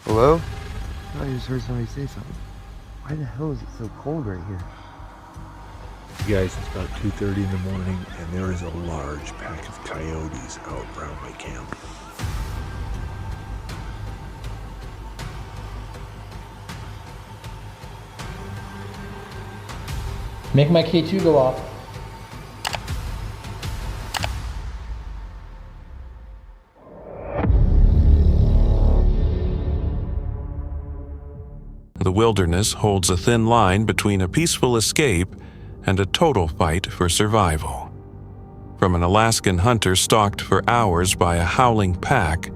Hello? I thought I just heard somebody say something. Why the hell is it so cold right here? Guys, it's about 2:30 in the morning and there is a large pack of coyotes out around my camp. Make my K2 go off. The wilderness holds a thin line between a peaceful escape and a total fight for survival. From an Alaskan hunter stalked for hours by a howling pack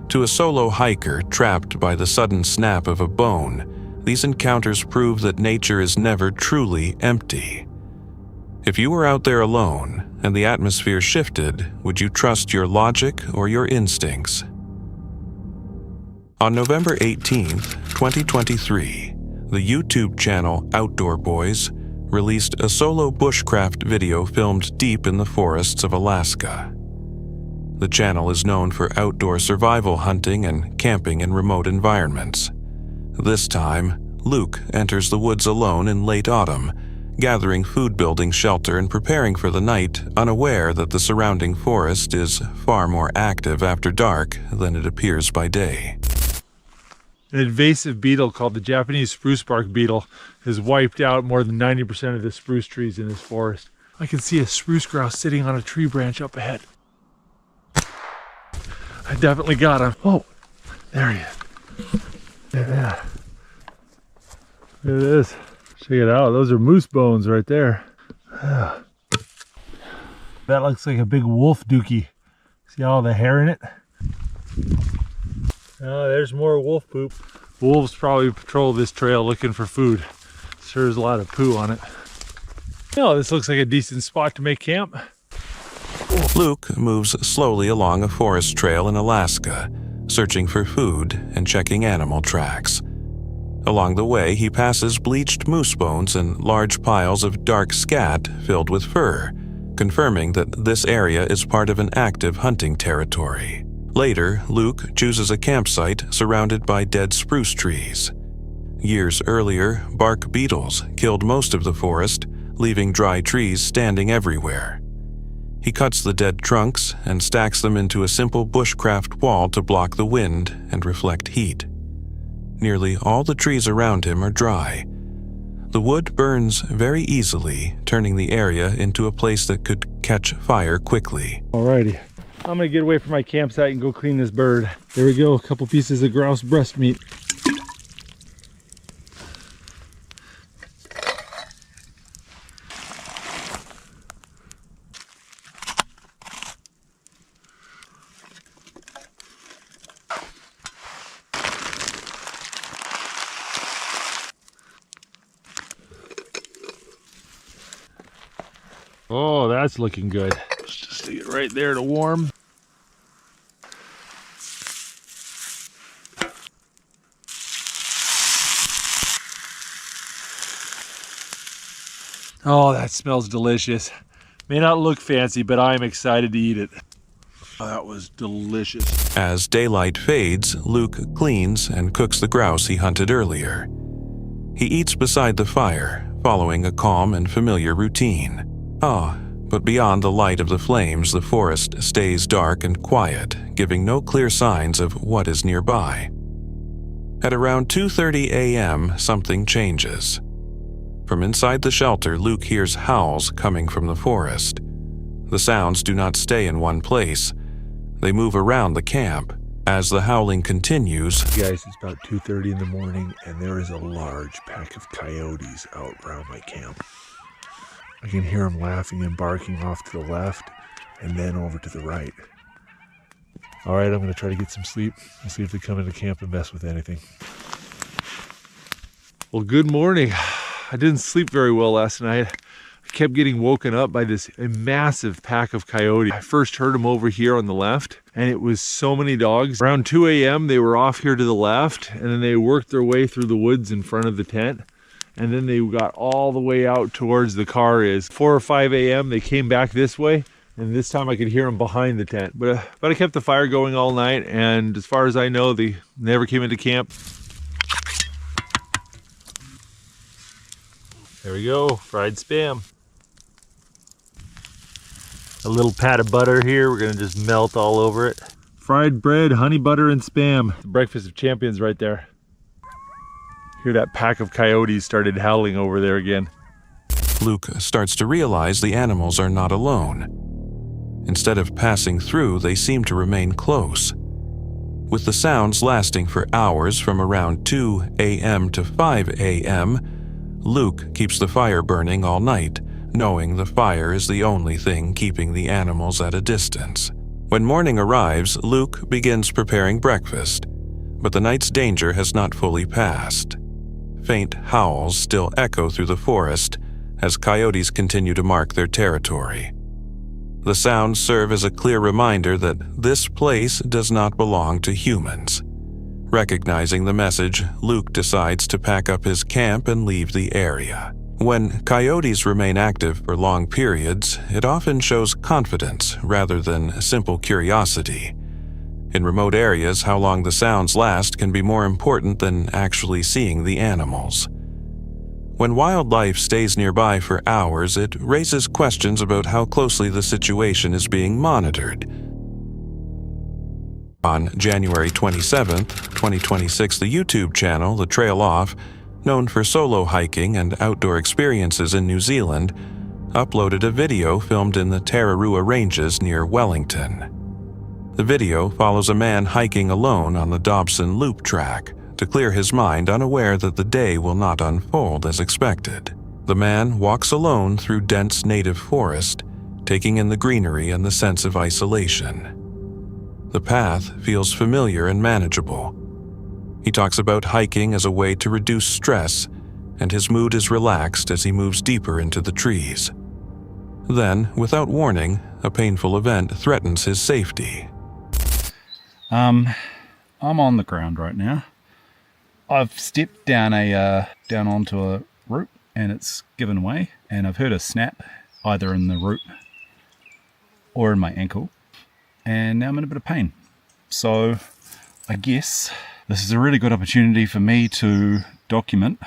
to a solo hiker trapped by the sudden snap of a bone, these encounters prove that nature is never truly empty. If you were out there alone and the atmosphere shifted, would you trust your logic or your instincts? On November 18th, 2023, the YouTube channel Outdoor Boys released a solo bushcraft video filmed deep in the forests of Alaska. The channel is known for outdoor survival hunting and camping in remote environments. This time, Luke enters the woods alone in late autumn, gathering food, building shelter, and preparing for the night, unaware that the surrounding forest is far more active after dark than it appears by day. An invasive beetle called the Japanese spruce bark beetle has wiped out more than 90% of the spruce trees in this forest. I can see a spruce grouse sitting on a tree branch up ahead. I definitely got him. Oh, there he is. Look at that. There it is. Check it out. Those are moose bones right there. That looks like a big wolf dookie. See all the hair in it? Oh, there's more wolf poop. Wolves probably patrol this trail looking for food. Sure, there's a lot of poo on it. Oh, this looks like a decent spot to make camp. Luke moves slowly along a forest trail in Alaska, searching for food and checking animal tracks. Along the way, he passes bleached moose bones and large piles of dark scat filled with fur, confirming that this area is part of an active hunting territory. Later, Luke chooses a campsite surrounded by dead spruce trees. Years earlier, bark beetles killed most of the forest, leaving dry trees standing everywhere. He cuts the dead trunks and stacks them into a simple bushcraft wall to block the wind and reflect heat. Nearly all the trees around him are dry. The wood burns very easily, turning the area into a place that could catch fire quickly. Alrighty. I'm gonna get away from my campsite and go clean this bird. There we go, a couple pieces of grouse breast meat. Oh, that's looking good. Just stick it right there to warm. Oh, that smells delicious. May not look fancy, but I'm excited to eat it. Oh, that was delicious. As daylight fades, Luke cleans and cooks the grouse he hunted earlier. He eats beside the fire, following a calm and familiar routine. But beyond the light of the flames, the forest stays dark and quiet, giving no clear signs of what is nearby. At around 2:30 a.m., something changes. From inside the shelter, Luke hears howls coming from the forest. The sounds do not stay in one place. They move around the camp. As the howling continues, Guys, it's about 2:30 in the morning and there is a large pack of coyotes out around my camp. I can hear them laughing and barking off to the left and then over to the right. All right, I'm gonna try to get some sleep and see if they come into camp and mess with anything. Well, good morning. I didn't sleep very well last night. I kept getting woken up by this massive pack of coyotes. I first heard them over here on the left, and it was so many dogs. Around 2 a.m. they were off here to the left, and then they worked their way through the woods in front of the tent. And then they got all the way out towards the car is. 4 or 5 a.m. they came back this way, And this time I could hear them behind the tent. But I kept the fire going all night, and as far as I know, they never came into camp. There we go, fried Spam. A little pat of butter here, we're gonna just melt all over it. Fried bread, honey butter, and Spam. The breakfast of champions right there. Hear that pack of coyotes started howling over there again. Luke starts to realize the animals are not alone. Instead of passing through, they seem to remain close. With the sounds lasting for hours from around 2 a.m. to 5 a.m., Luke keeps the fire burning all night, knowing the fire is the only thing keeping the animals at a distance. When morning arrives, Luke begins preparing breakfast, but the night's danger has not fully passed. Faint howls still echo through the forest as coyotes continue to mark their territory. The sounds serve as a clear reminder that this place does not belong to humans. Recognizing the message, Luke decides to pack up his camp and leave the area. When coyotes remain active for long periods, it often shows confidence rather than simple curiosity. In remote areas, how long the sounds last can be more important than actually seeing the animals. When wildlife stays nearby for hours, it raises questions about how closely the situation is being monitored. On January 27, 2026, the YouTube channel The Trail Off, known for solo hiking and outdoor experiences in New Zealand, uploaded a video filmed in the Tararua Ranges near Wellington. The video follows a man hiking alone on the Dobson Loop track to clear his mind, unaware that the day will not unfold as expected. The man walks alone through dense native forest, taking in the greenery and the sense of isolation. The path feels familiar and manageable. He talks about hiking as a way to reduce stress, and his mood is relaxed as he moves deeper into the trees. Then, without warning, a painful event threatens his safety. I'm on the ground right now. I've stepped down onto a root and it's given way, and I've heard a snap either in the root or in my ankle, and now I'm in a bit of pain. So I guess this is a really good opportunity for me to document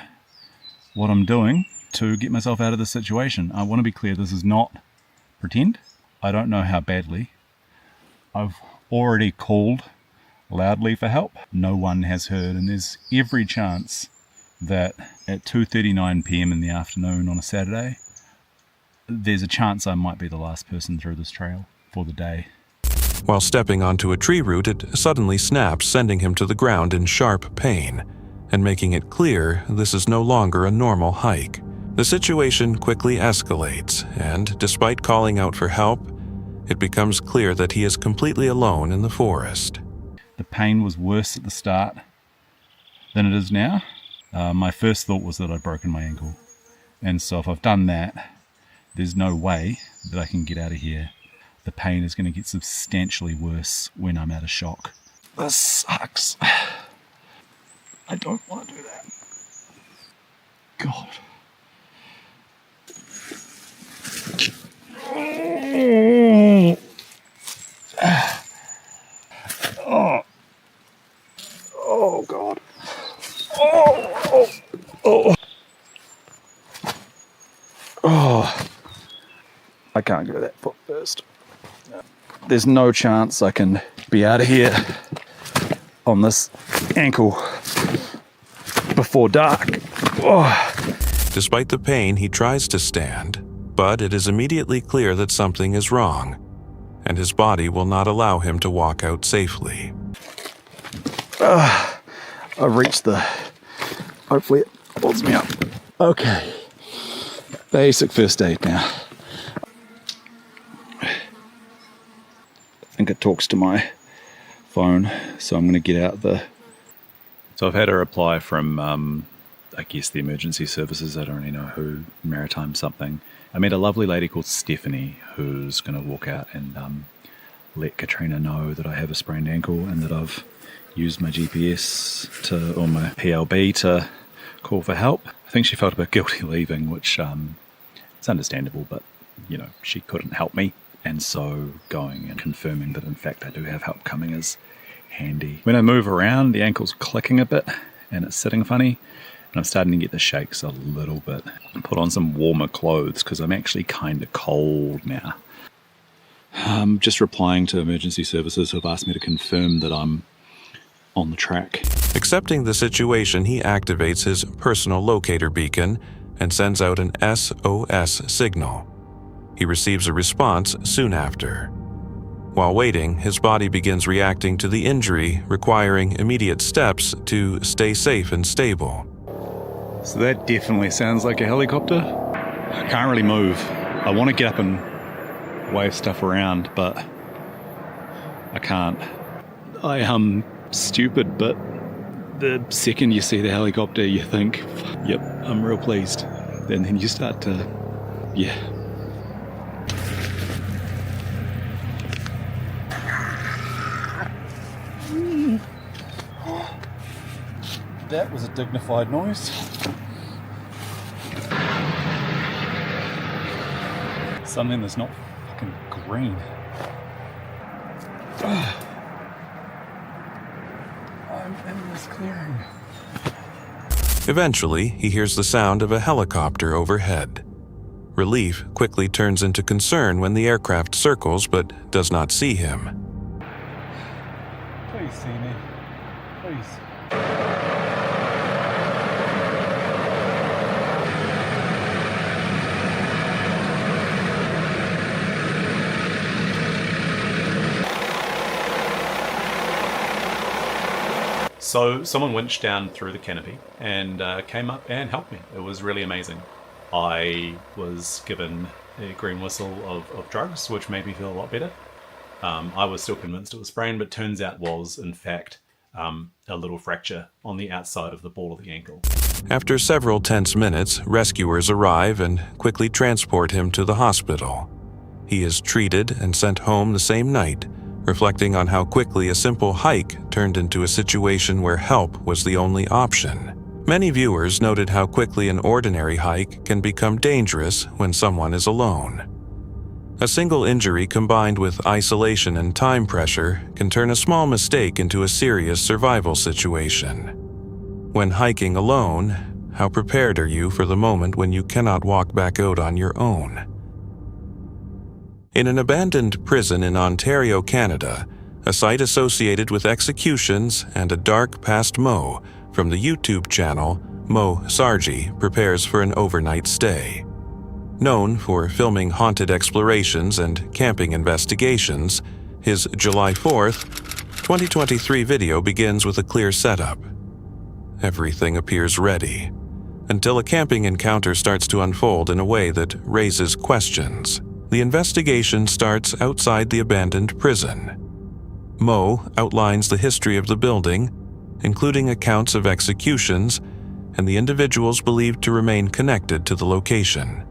what I'm doing to get myself out of this situation. I want to be clear, this is not pretend. I don't know how badly. I've already called loudly for help. No one has heard, and there's every chance that at 2:39 p.m. in the afternoon on a Saturday, there's a chance I might be the last person through this trail for the day. While stepping onto a tree root, it suddenly snaps, sending him to the ground in sharp pain, and making it clear this is no longer a normal hike. The situation quickly escalates, and despite calling out for help, it becomes clear that he is completely alone in the forest. The pain was worse at the start than it is now. My first thought was that I'd broken my ankle. And so if I've done that, there's no way that I can get out of here. The pain is going to get substantially worse when I'm out of shock. This sucks. I don't want to do that. God. Oh God. Oh. I can't go that foot first. There's no chance I can be out of here on this ankle before dark. Oh. Despite the pain, he tries to stand, but it is immediately clear that something is wrong, and his body will not allow him to walk out safely. I've reached the... Hopefully it holds me up. Okay. Basic first aid now. I think it talks to my phone, so I'm going to get out the... So I've had a reply from, I guess, the emergency services. I don't really know who, Maritime something. I met a lovely lady called Stephanie who's going to walk out and let Katrina know that I have a sprained ankle and that I've used my GPS or my PLB to call for help. I think she felt a bit guilty leaving, which is understandable, but, you know, she couldn't help me. And so going and confirming that in fact I do have help coming is handy. When I move around, the ankle's clicking a bit and it's sitting funny, and I'm starting to get the shakes a little bit. Put on some warmer clothes because I'm actually kind of cold now. I'm just replying to emergency services who have asked me to confirm that I'm on the track. Accepting the situation, he activates his personal locator beacon and sends out an SOS signal. He receives a response soon after. While waiting, his body begins reacting to the injury, requiring immediate steps to stay safe and stable. So that definitely sounds like a helicopter. I can't really move. I want to get up and wave stuff around, but I can't. I am stupid, but the second you see the helicopter, you think, yep, I'm real pleased. And then you start to, yeah. That was a dignified noise. Something that's not fucking green. I'm in this clearing. Eventually, he hears the sound of a helicopter overhead. Relief quickly turns into concern when the aircraft circles but does not see him. Please see me. Please. So someone winched down through the canopy and came up and helped me. It was really amazing. I was given a green whistle of drugs, which made me feel a lot better. I was still convinced it was sprain, but turns out was, in fact, a little fracture on the outside of the ball of the ankle. After several tense minutes, rescuers arrive and quickly transport him to the hospital. He is treated and sent home the same night, reflecting on how quickly a simple hike turned into a situation where help was the only option. Many viewers noted how quickly an ordinary hike can become dangerous when someone is alone. A single injury combined with isolation and time pressure can turn a small mistake into a serious survival situation. When hiking alone, how prepared are you for the moment when you cannot walk back out on your own? In an abandoned prison in Ontario, Canada, a site associated with executions and a dark past Mo from the YouTube channel Mo Sargi prepares for an overnight stay. Known for filming haunted explorations and camping investigations, his July 4th, 2023 video begins with a clear setup. Everything appears ready, until a camping encounter starts to unfold in a way that raises questions. The investigation starts outside the abandoned prison. Mo outlines the history of the building, including accounts of executions and the individuals believed to remain connected to the location.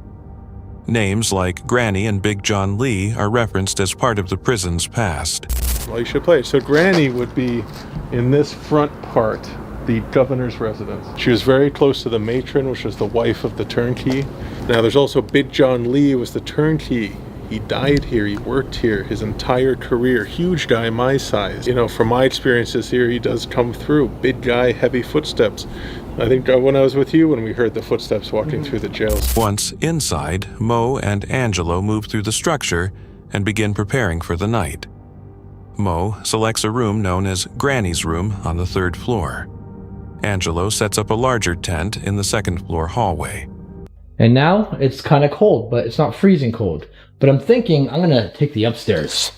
Names like Granny and Big John Lee are referenced as part of the prison's past. Well, you should play it. So Granny would be in this front part, the governor's residence. She was very close to the matron, which was the wife of the turnkey. Now there's also Big John Lee, was the turnkey. He died here, he worked here his entire career. Huge guy, my size. You know, from my experiences here, he does come through. Big guy, heavy footsteps. I think when I was with you, when we heard the footsteps walking through the jails. Once inside, Mo and Angelo move through the structure and begin preparing for the night. Mo selects a room known as Granny's room on the 3rd floor. Angelo sets up a larger tent in the 2nd floor hallway. And now it's kind of cold, but it's not freezing cold. But I'm thinking I'm gonna take the upstairs,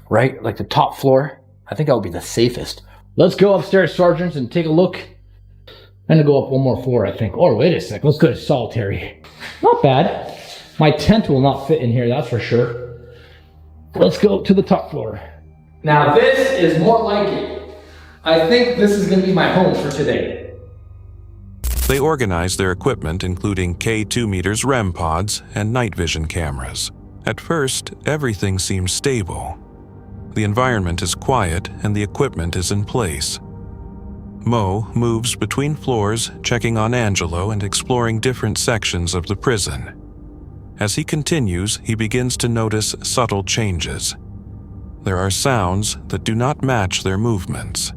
right? Like the top floor. I think that would be the safest. Let's go upstairs, sergeants, and take a look. I'm gonna go up one more floor, I think. Or wait a sec, let's go to solitary. Not bad. My tent will not fit in here, that's for sure. Let's go to the top floor. Now this is more like it. I think this is gonna be my home for today. They organize their equipment, including K2 meters REM pods and night vision cameras. At first, everything seems stable. The environment is quiet and the equipment is in place. Mo moves between floors, checking on Angelo and exploring different sections of the prison. As he continues, he begins to notice subtle changes. There are sounds that do not match their movements.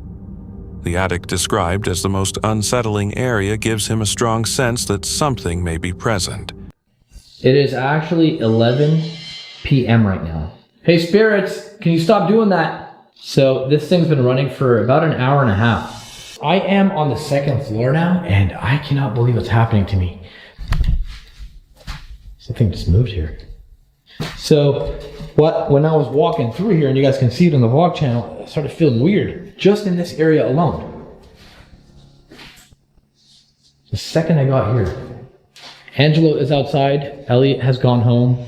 The attic described as the most unsettling area gives him a strong sense that something may be present. It is actually 11 p.m. right now. Hey spirits, can you stop doing that? So this thing's been running for about an hour and a half. I am on the 2nd floor now, and I cannot believe what's happening to me. Something just moved here. So when I was walking through here, and you guys can see it on the vlog channel, I started feeling weird just in this area alone. The second I got here, Angelo is outside, Elliot has gone home.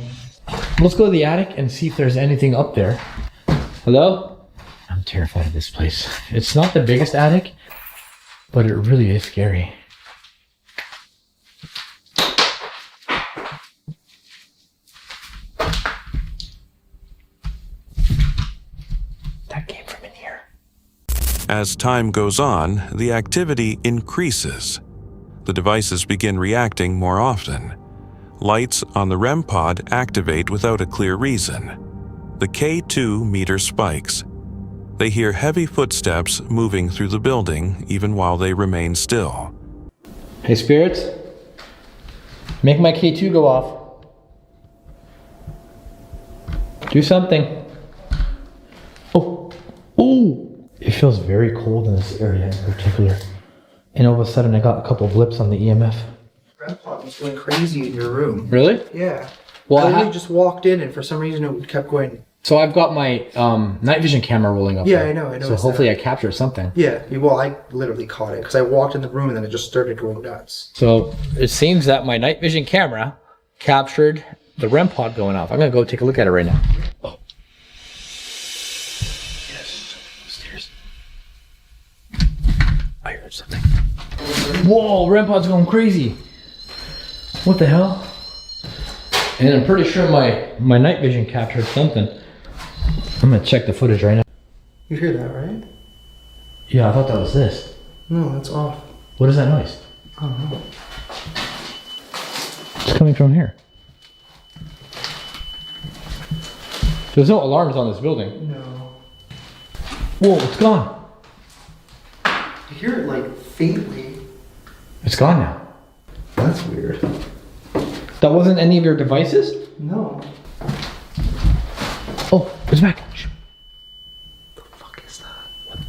Let's go to the attic and see if there's anything up there. Hello? I'm terrified of this place. It's not the biggest attic, but it really is scary. That came from in here. As time goes on, the activity increases. The devices begin reacting more often. Lights on the REM pod activate without a clear reason. The K2 meter spikes. They hear heavy footsteps moving through the building even while they remain still. Hey spirits, make my K2 go off. Do something. Oh, it feels very cold in this area in particular. And all of a sudden I got a couple blips on the EMF. REM pod was going crazy in your room. Really? Yeah. Well, I literally just walked in and for some reason it kept going. So I've got my night vision camera rolling up. Yeah, there. I know. So hopefully I captured something. Yeah, well, I literally caught it because I walked in the room and then it just started going nuts. So it seems that my night vision camera captured the REM pod going off. I'm gonna go take a look at it right now. Oh. Yes, stairs. I heard something. Whoa, REM pod's going crazy. What the hell? And I'm pretty sure my night vision captured something. I'm gonna check the footage right now. You hear that, right? Yeah, I thought that was this. No, that's off. What is that noise? I don't know. It's coming from here. There's no alarms on this building. No. Whoa, it's gone. You hear it like faintly. It's gone now. That's weird. That wasn't any of your devices? No. Oh, it's back. Shh. The fuck is that? What?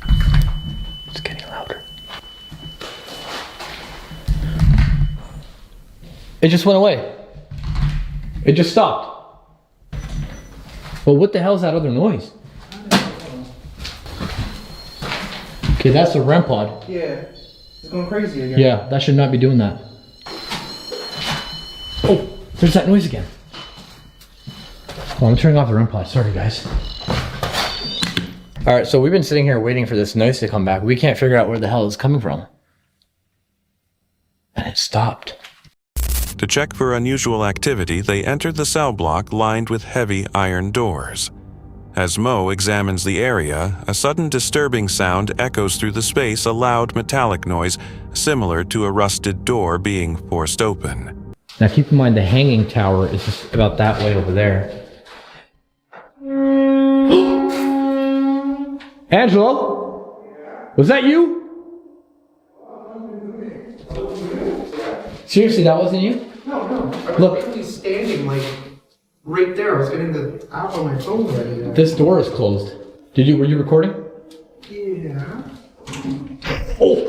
It's getting louder. It just went away. It just stopped. Well, what the hell is that other noise? Okay, that's the REM pod. Yeah. It's going crazy again. Yeah, that should not be doing that. Oh, there's that noise again. Oh, I'm turning off the REM pod. Sorry, guys. All right, so we've been sitting here waiting for this noise to come back. We can't figure out where the hell it's coming from. And it stopped. To check for unusual activity, they enter the cell block lined with heavy iron doors. As Mo examines the area, a sudden disturbing sound echoes through the space, a loud metallic noise similar to a rusted door being forced open. Now keep in mind the hanging tower is just about that way over there. Angelo? Was that you? Seriously, that wasn't you? No. I was Look. literally standing like right there. I was getting the app on my phone ready. This door is closed. Were you recording? Yeah. Oh,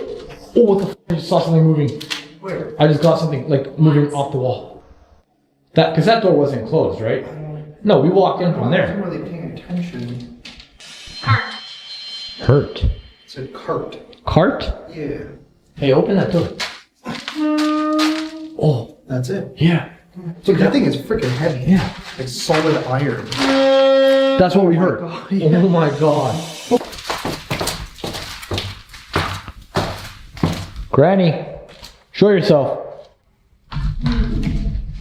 what the f***? I just saw something moving. Where? I just got something like moving off the wall. Because that door wasn't closed, right? No, we walked in from I wasn't there. really paying attention. Hurt. It said cart. Cart? Yeah. Hey, open that door. Oh, That's it. yeah. So that thing is freaking heavy. Yeah. Like solid iron. That's what we heard. God, yeah. Oh my god. Granny, show yourself.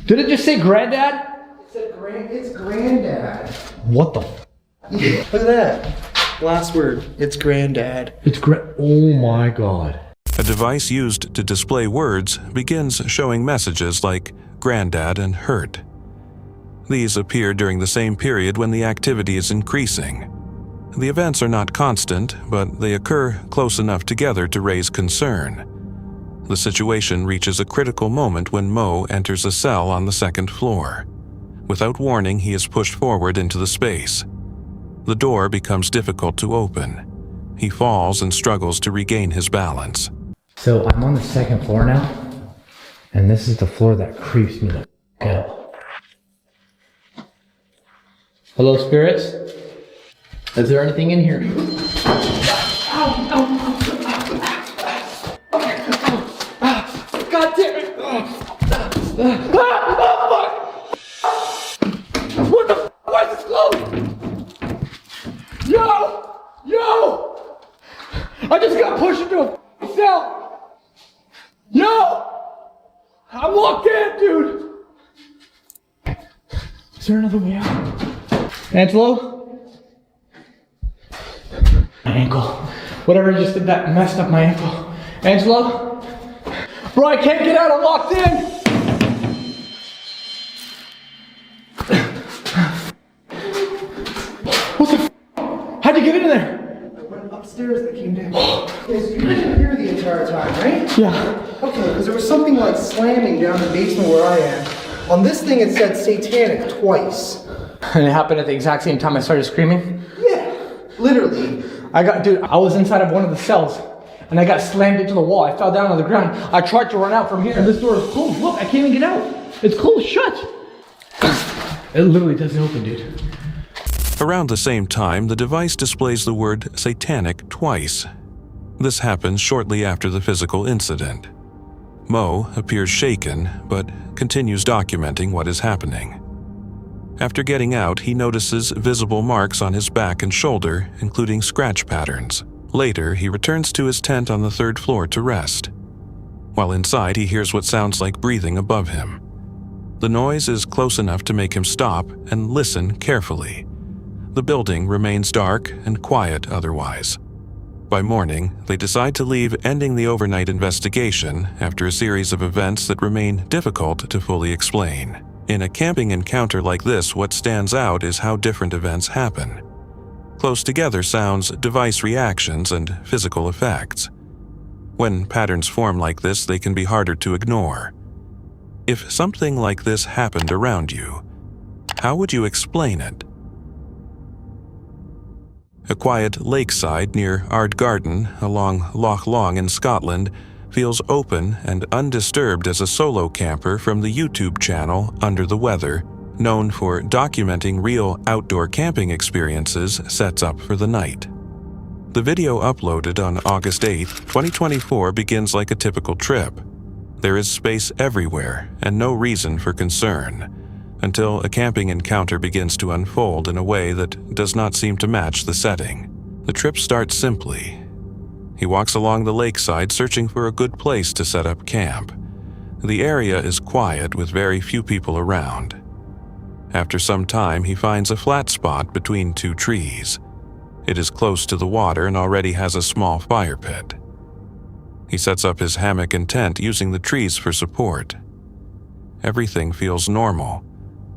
Did it just say granddad? It said it's granddad. What the? Yeah. Look at that. Last word. It's granddad. It's oh my god. A device used to display words begins showing messages like granddad and hurt. These appear during the same period when the activity is increasing. The events are not constant, but they occur close enough together to raise concern. The situation reaches a critical moment when Mo enters a cell on the second floor. Without warning, he is pushed forward into the space. The door becomes difficult to open. He falls and struggles to regain his balance. So I'm on the second floor now, and this is the floor that creeps me the out. Hello, spirits? Is there anything in here? God damn it! What the f? Why is this closed? Yo! I just got pushed into a cell! Yo! I'm locked in, dude! Is there another way out? Angelo? My ankle. Whatever just did that messed up my ankle. Angelo? Bro, I can't get out, I'm locked in! What the f? How'd you get in there? I went upstairs and I came down. Okay, so you didn't hear the entire time, right? Yeah. Okay, because there was something like slamming down the basement where I am. On this thing it said satanic twice. And it happened at the exact same time I started screaming? Yeah, literally. I was inside of one of the cells, and I got slammed into the wall. I fell down on the ground. I tried to run out from here, and this door is closed. Look, I can't even get out. It's closed shut. It literally doesn't open, dude. Around the same time, the device displays the word satanic twice. This happens shortly after the physical incident. Mo appears shaken, but continues documenting what is happening. After getting out, he notices visible marks on his back and shoulder, including scratch patterns. Later, he returns to his tent on the third floor to rest. While inside, he hears what sounds like breathing above him. The noise is close enough to make him stop and listen carefully. The building remains dark and quiet otherwise. By morning, they decide to leave, ending the overnight investigation after a series of events that remain difficult to fully explain. In a camping encounter like this, what stands out is how different events happen. Close together sounds, device reactions, and physical effects. When patterns form like this, they can be harder to ignore. If something like this happened around you, how would you explain it? A quiet lakeside near Ardgarden along Loch Long in Scotland feels open and undisturbed as a solo camper from the YouTube channel Under the Weather, known for documenting real outdoor camping experiences, sets up for the night. The video uploaded on August 8, 2024 begins like a typical trip. There is space everywhere and no reason for concern, until a camping encounter begins to unfold in a way that does not seem to match the setting. The trip starts simply. He walks along the lakeside searching for a good place to set up camp. The area is quiet with very few people around. After some time, he finds a flat spot between two trees. It is close to the water and already has a small fire pit. He sets up his hammock and tent using the trees for support. Everything feels normal.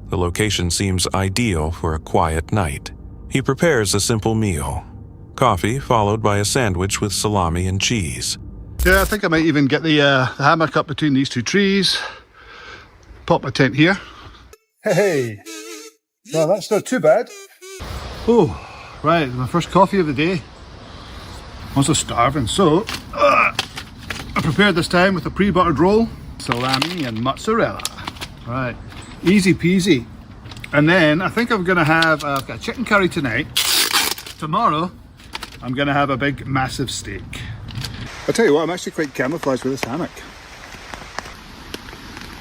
The location seems ideal for a quiet night. He prepares a simple meal. Coffee followed by a sandwich with salami and cheese. Yeah, I think I might even get the hammock up between these two trees. Pop my tent here. Hey, no, that's not too bad. Oh, right, my first coffee of the day. I'm also starving, so I prepared this time with a pre-buttered roll, salami and mozzarella. Right, easy peasy. And then I think I'm gonna have I've got chicken curry tonight. Tomorrow, I'm gonna have a big, massive steak. I'll tell you what, I'm actually quite camouflaged with this hammock.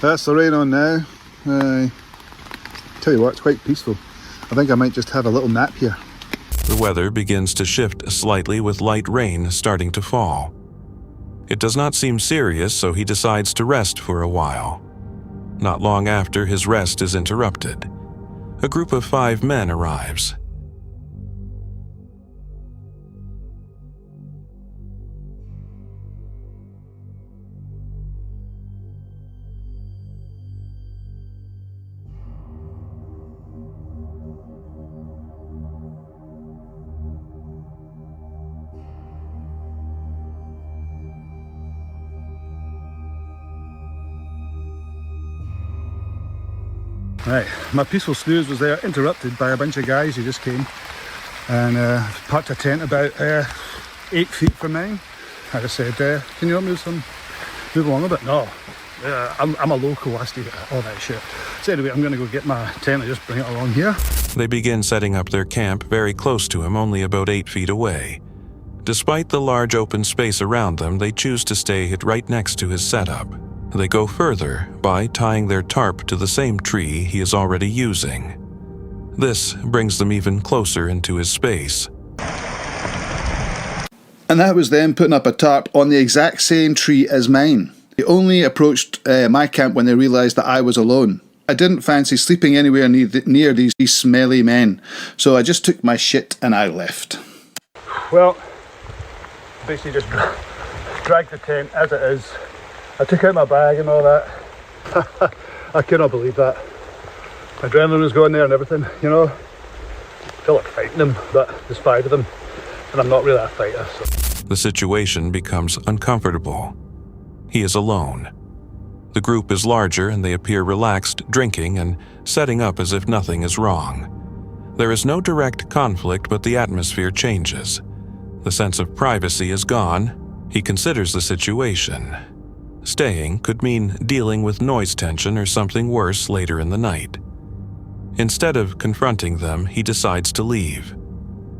That's the rain on now. Tell you what, it's quite peaceful. I think I might just have a little nap here. The weather begins to shift slightly with light rain starting to fall. It does not seem serious, so he decides to rest for a while. Not long after, his rest is interrupted. A group of 5 men arrives. Right, my peaceful snooze was there, interrupted by a bunch of guys who just came and parked a tent about 8 feet from mine. I just said, can you move along a bit? No, I'm a local, I stay all that shit. So anyway, I'm going to go get my tent and just bring it along here. They begin setting up their camp very close to him, only about 8 feet away. Despite the large open space around them, they choose to stay right next to his setup. They go further by tying their tarp to the same tree he is already using. This brings them even closer into his space. And that was them putting up a tarp on the exact same tree as mine. They only approached my camp when they realised that I was alone. I didn't fancy sleeping anywhere near these smelly men, so I just took my shit and I left. Well, basically just dragged the tent as it is. I took out my bag and all that. I cannot believe that. My adrenaline was going there and everything, you know. I feel like fighting them, but there's 5 of them, and I'm not really a fighter. So. The situation becomes uncomfortable. He is alone. The group is larger and they appear relaxed, drinking and setting up as if nothing is wrong. There is no direct conflict, but the atmosphere changes. The sense of privacy is gone. He considers the situation. Staying could mean dealing with noise tension or something worse later in the night. Instead of confronting them, he decides to leave.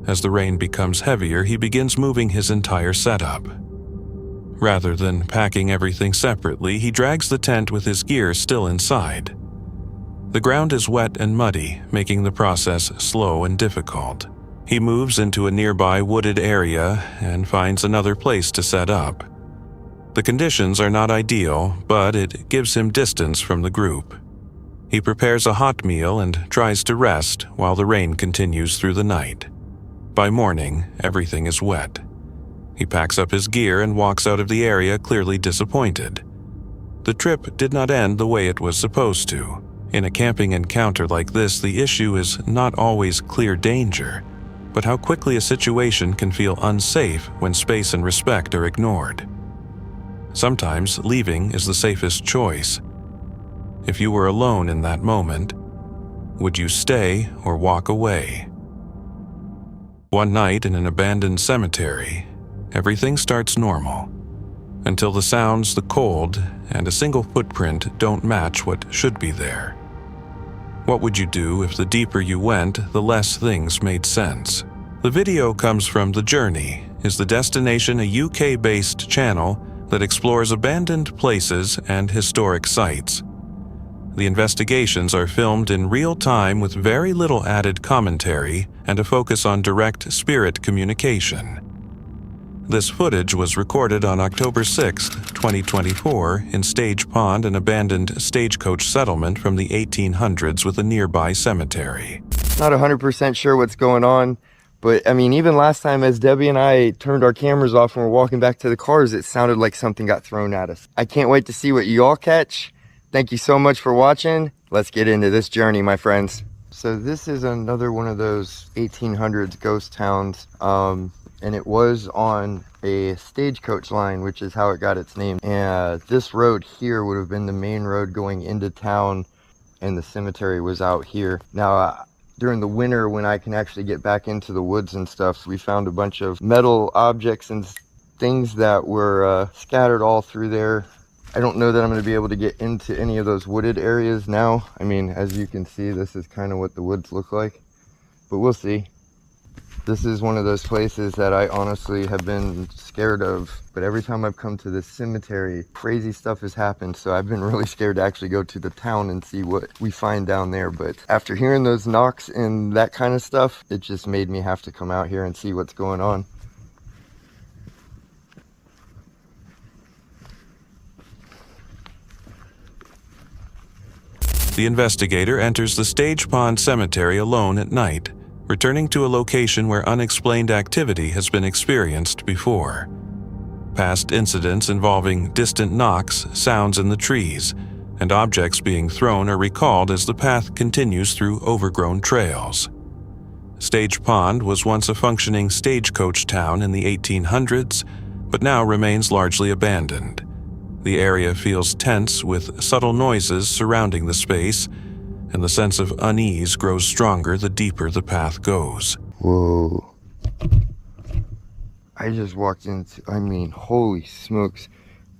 As the rain becomes heavier, he begins moving his entire setup. Rather than packing everything separately, he drags the tent with his gear still inside. The ground is wet and muddy, making the process slow and difficult. He moves into a nearby wooded area and finds another place to set up. The conditions are not ideal, but it gives him distance from the group. He prepares a hot meal and tries to rest while the rain continues through the night. By morning, everything is wet. He packs up his gear and walks out of the area clearly disappointed. The trip did not end the way it was supposed to. In a camping encounter like this, the issue is not always clear danger, but how quickly a situation can feel unsafe when space and respect are ignored. Sometimes leaving is the safest choice. If you were alone in that moment, would you stay or walk away? One night in an abandoned cemetery, everything starts normal, until the sounds, the cold, and a single footprint don't match what should be there. What would you do if the deeper you went, the less things made sense? The video comes from The Journey. Is the Destination a UK-based channel that explores abandoned places and historic sites? The investigations are filmed in real time with very little added commentary and a focus on direct spirit communication. This footage was recorded on October 6, 2024, in Stage Pond, an abandoned stagecoach settlement from the 1800s with a nearby cemetery. Not 100% sure what's going on, but I mean, even last time as Debbie and I turned our cameras off and we're walking back to the cars, it sounded like something got thrown at us. I can't wait to see what you all catch. Thank you so much for watching. Let's get into this journey, my friends. So this is another one of those 1800s ghost towns. And it was on a stagecoach line, which is how it got its name. And this road here would have been the main road going into town, and the cemetery was out here. Now, during the winter, when I can actually get back into the woods and stuff, we found a bunch of metal objects and things that were scattered all through there. I don't know that I'm going to be able to get into any of those wooded areas now. I mean, as you can see, this is kind of what the woods look like, but we'll see. This is one of those places that I honestly have been scared of, but every time I've come to this cemetery, crazy stuff has happened, so I've been really scared to actually go to the town and see what we find down there. But after hearing those knocks and that kind of stuff, it just made me have to come out here and see what's going on. The investigator enters the Stage Pond Cemetery alone at night, returning to a location where unexplained activity has been experienced before. Past incidents involving distant knocks, sounds in the trees, and objects being thrown are recalled as the path continues through overgrown trails. Stage Pond was once a functioning stagecoach town in the 1800s, but now remains largely abandoned. The area feels tense with subtle noises surrounding the space, and the sense of unease grows stronger the deeper the path goes. Whoa. I just walked into, I mean, holy smokes.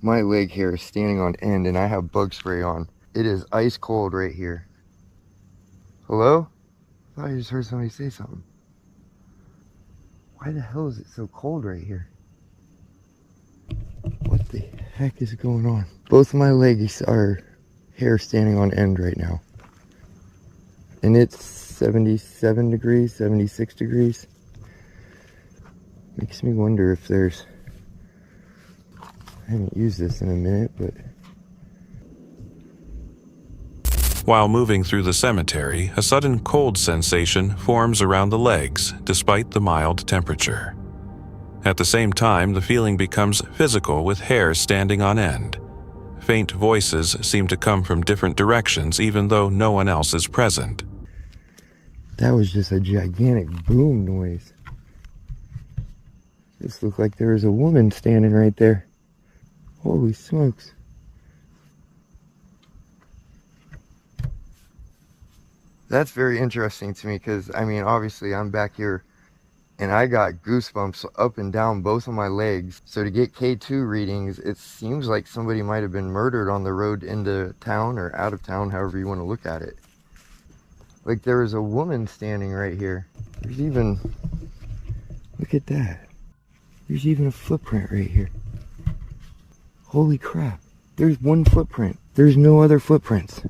My leg hair is standing on end and I have bug spray on. It is ice cold right here. Hello? I thought I just heard somebody say something. Why the hell is it so cold right here? What the heck is going on? Both of my legs are hair standing on end right now. And it's 77 degrees, 76 degrees. Makes me wonder if there's... I haven't used this in a minute, but... While moving through the cemetery, a sudden cold sensation forms around the legs, despite the mild temperature. At the same time, the feeling becomes physical with hair standing on end. Faint voices seem to come from different directions, even though no one else is present. That was just a gigantic boom noise. This looked like there was a woman standing right there. Holy smokes. That's very interesting to me because, I mean, obviously I'm back here and I got goosebumps up and down both of my legs. So to get K2 readings, it seems like somebody might have been murdered on the road into town or out of town, however you want to look at it. Like there was a woman standing right here. There's even, look at that. There's even a footprint right here. Holy crap. There's one footprint. There's no other footprints.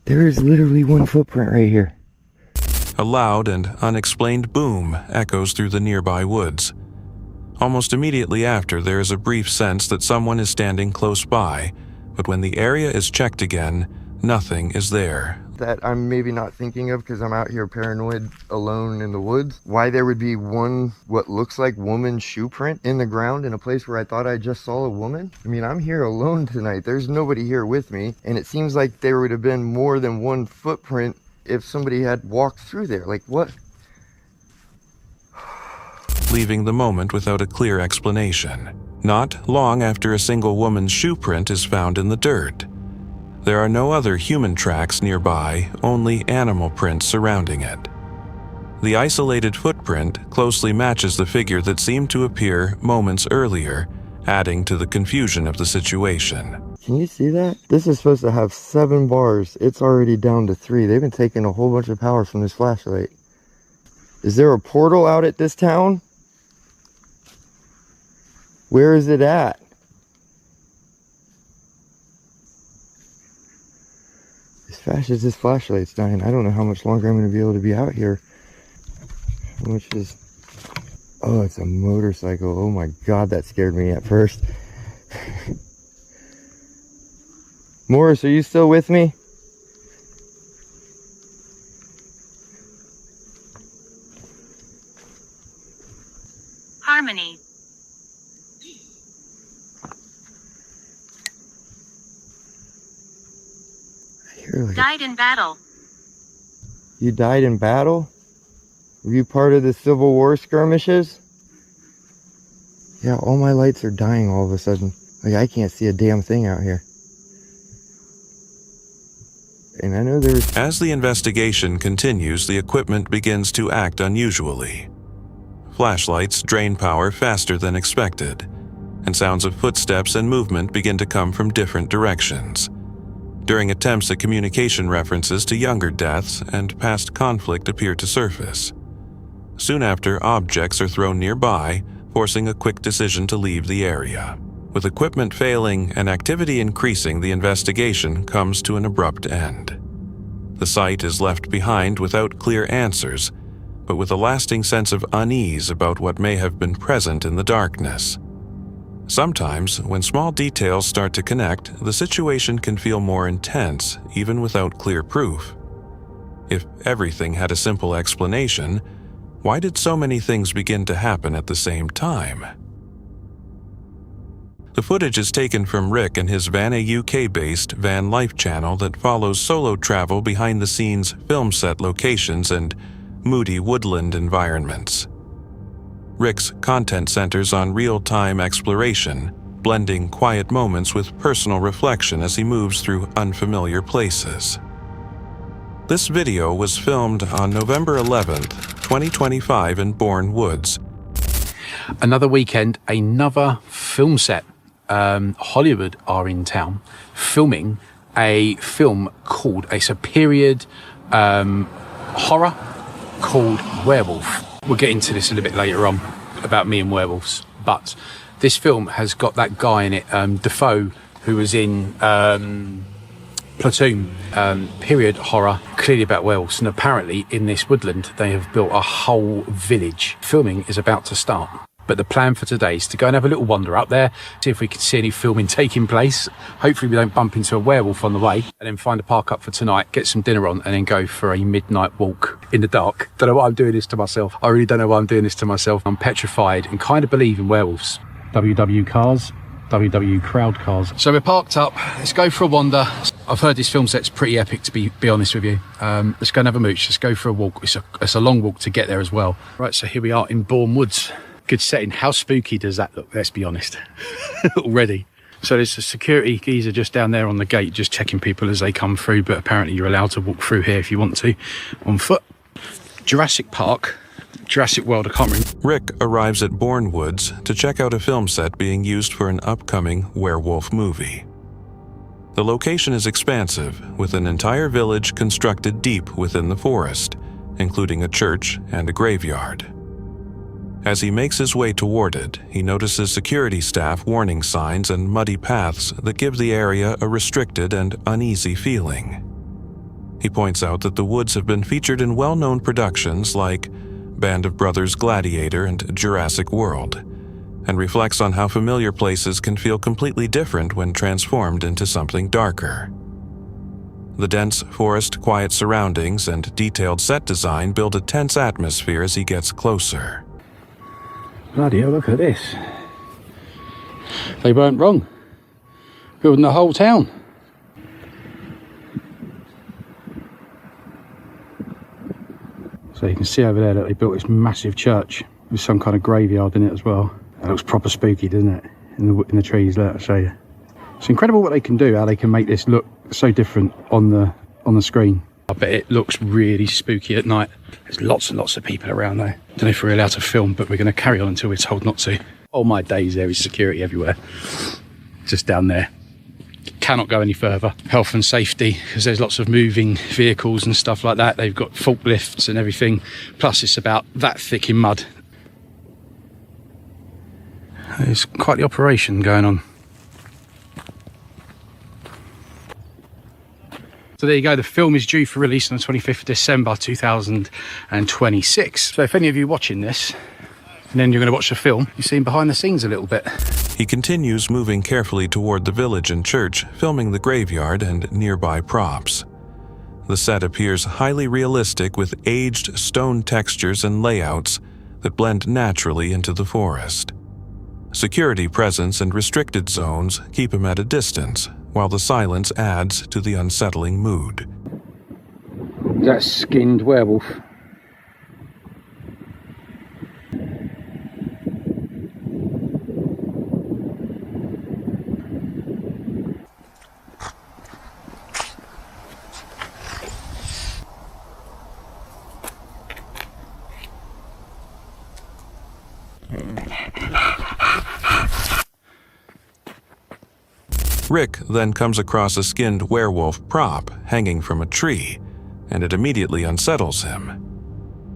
There is literally one footprint right here. A loud and unexplained boom echoes through the nearby woods. Almost immediately after, there is a brief sense that someone is standing close by, but when the area is checked again, nothing is there. That I'm maybe not thinking of because I'm out here paranoid alone in the woods. Why there would be one what looks like woman's shoe print in the ground in a place where I thought I just saw a woman? I mean, I'm here alone tonight. There's nobody here with me. And it seems like there would have been more than one footprint if somebody had walked through there. Like what? Leaving the moment without a clear explanation. Not long after a single woman's shoe print is found in the dirt. There are no other human tracks nearby, only animal prints surrounding it. The isolated footprint closely matches the figure that seemed to appear moments earlier, adding to the confusion of the situation. Can you see that? This is supposed to have 7 bars. It's already down to 3. They've been taking a whole bunch of power from this flashlight. Is there a portal out at this town? Where is it at? As fast as this flashlight's dying, I don't know how much longer I'm going to be able to be out here. How much is... Oh, it's a motorcycle. Oh my god, that scared me at first. Morris, are you still with me? Harmony. Died in battle. You died in battle? Were you part of the Civil War skirmishes? Yeah, all my lights are dying all of a sudden. Like, I can't see a damn thing out here. And I know there's... As the investigation continues, the equipment begins to act unusually. Flashlights drain power faster than expected, and sounds of footsteps and movement begin to come from different directions. During attempts at communication, references to younger deaths and past conflict appear to surface. Soon after, objects are thrown nearby, forcing a quick decision to leave the area. With equipment failing and activity increasing, the investigation comes to an abrupt end. The site is left behind without clear answers, but with a lasting sense of unease about what may have been present in the darkness. Sometimes, when small details start to connect, the situation can feel more intense, even without clear proof. If everything had a simple explanation, why did so many things begin to happen at the same time? The footage is taken from Rick and his Vanna UK-based Van Life channel that follows solo travel behind the scenes film set locations and moody woodland environments. Rick's content centers on real-time exploration, blending quiet moments with personal reflection as he moves through unfamiliar places. This video was filmed on November 11th, 2025 in Bourne Woods. Another weekend, another film set. Hollywood are in town filming a film called, it's a period horror called Werewolf. We'll get into this a little bit later on about me and werewolves, but this film has got that guy in it, Defoe, who was in Platoon, period horror, clearly about werewolves. And apparently in this woodland they have built a whole village. Filming is about to start, but the plan for today is to go and have a little wander up there, see if we can see any filming taking place. Hopefully we don't bump into a werewolf on the way, and then find a park up for tonight, get some dinner on, and then go for a midnight walk in the dark. Don't know why I'm doing this to myself. I really don't know why I'm doing this to myself. I'm petrified and kind of believe in werewolves. WW cars, WW crowd cars. So we're parked up, let's go for a wander. I've heard this film set's pretty epic, to be honest with you. Let's go and have a mooch, let's go for a walk. It's a long walk to get there as well. Right, so here we are in Bourne Woods. Good setting. How spooky does that look? Let's be honest. Already. So there's a security geezer just down there on the gate, just checking people as they come through, but apparently you're allowed to walk through here if you want to, on foot. Jurassic Park, Jurassic World, I can't remember. Rick arrives at Bourne Woods to check out a film set being used for an upcoming werewolf movie. The location is expansive, with an entire village constructed deep within the forest, including a church and a graveyard. As he makes his way toward it, he notices security staff warning signs and muddy paths that give the area a restricted and uneasy feeling. He points out that the woods have been featured in well-known productions like Band of Brothers Gladiator and Jurassic World, and reflects on how familiar places can feel completely different when transformed into something darker. The dense forest, quiet surroundings, and detailed set design build a tense atmosphere as he gets closer. Bloody hell, look at this. They weren't wrong. Building the whole town. So you can see over there that they built this massive church with some kind of graveyard in it as well. That looks proper spooky, doesn't it? In the trees, let me show you. It's incredible what they can do, how they can make this look so different on the screen. I bet it looks really spooky at night. There's lots and lots of people around there. Don't know if we're allowed to film, but we're going to carry on until we're told not to. All my days there is security everywhere. Just down there. Cannot go any further. Health and safety, because there's lots of moving vehicles and stuff like that. They've got forklifts and everything. Plus it's about that thick in mud. There's quite the operation going on. So there you go, the film is due for release on the 25th of December 2026. So if any of you watching this, and then you're going to watch the film, you're seeing behind the scenes a little bit. He continues moving carefully toward the village and church, filming the graveyard and nearby props. The set appears highly realistic with aged stone textures and layouts that blend naturally into the forest. Security presence and restricted zones keep him at a distance, while the silence adds to the unsettling mood. That skinned werewolf. Rick then comes across a skinned werewolf prop hanging from a tree, and it immediately unsettles him.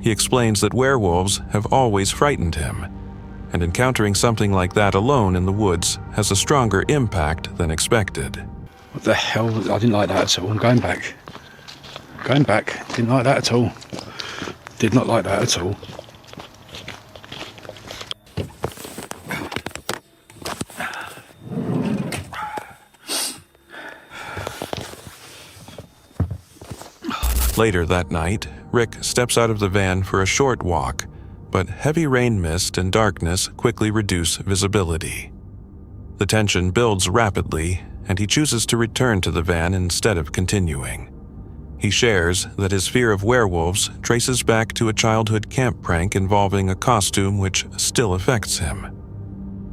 He explains that werewolves have always frightened him, and encountering something like that alone in the woods has a stronger impact than expected. What the hell? I didn't like that at all. I'm going back. Going back. Didn't like that at all. Did not like that at all. Later that night, Rick steps out of the van for a short walk, but heavy rain mist and darkness quickly reduce visibility. The tension builds rapidly, and he chooses to return to the van instead of continuing. He shares that his fear of werewolves traces back to a childhood camp prank involving a costume which still affects him.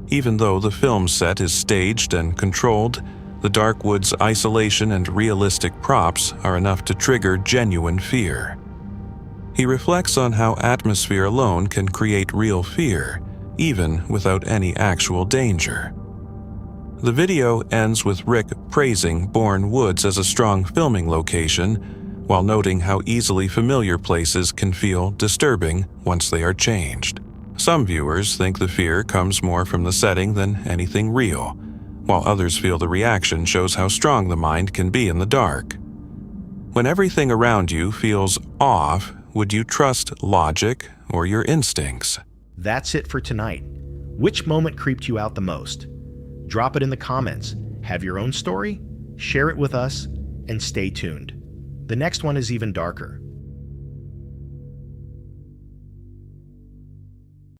Even though the film set is staged and controlled, the dark wood's isolation and realistic props are enough to trigger genuine fear. He reflects on how atmosphere alone can create real fear, even without any actual danger. The video ends with Rick praising Bourne Woods as a strong filming location, while noting how easily familiar places can feel disturbing once they are changed. Some viewers think the fear comes more from the setting than anything real, while others feel the reaction shows how strong the mind can be in the dark. When everything around you feels off, would you trust logic or your instincts? That's it for tonight. Which moment creeped you out the most? Drop it in the comments. Have your own story? Share it with us, and stay tuned. The next one is even darker.